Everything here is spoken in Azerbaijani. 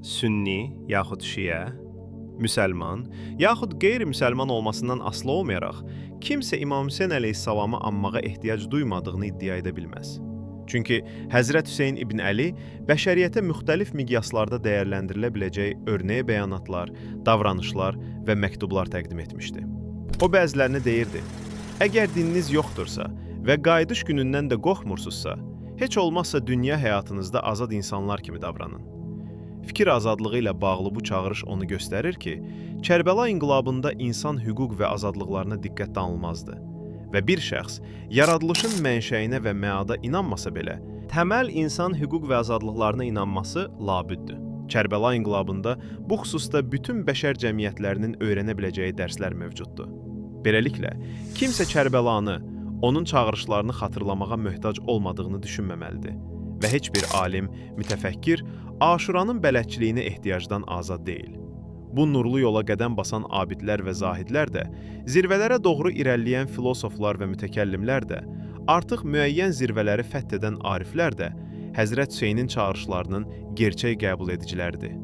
sünni yaxud şiə, müsəlman yaxud qeyri-müsəlman olmasından asılı olmayaraq, kimsə İmam Hüseyn əleyhissalamı anmağa ehtiyac duymadığını iddia edə bilməz. Çünki Həzrət Hüseyn ibn Əli bəşəriyyətə müxtəlif miqyaslarda dəyərləndirilə biləcək örnəyə bəyanatlar, davranışlar və məktublar təqdim etmişdi. O bəzilərini deyirdi: "Əgər dininiz yoxdursa və qayıdış günündən də qorxmursunuzsa, heç olmazsa dünya həyatınızda azad insanlar kimi davranın." Fikir azadlığı ilə bağlı bu çağırış onu göstərir ki, Kərbəla inqilabında insan hüquq və azadlıqlarına diqqət danılmazdı və bir şəxs yaradılışın mənşəyinə və məada inanmasa belə, təməl insan hüquq və azadlıqlarına inanması labüddür. Kərbəla inqilabında bu xüsusda bütün bəşər cəmiyyətlərinin öyrənə biləcəyi dərslər mövcuddur. Beləliklə, kimsə Kərbəlanı, onun çağırışlarını xatırlamağa möhtac olmadığını düşünməməlidir və heç bir alim, mütəfəkkir Aşuranın bələdçiliyinə ehtiyacdan azad deyil. Bu nurlu yola qədəm basan abidlər və zahidlər də, zirvələrə doğru irəliləyən filosoflar və mütəkəllimlər də, artıq müəyyən zirvələri fəth edən ariflər də Həzrət Hüseynin çağırışlarının gerçək qəbul ediciləridir.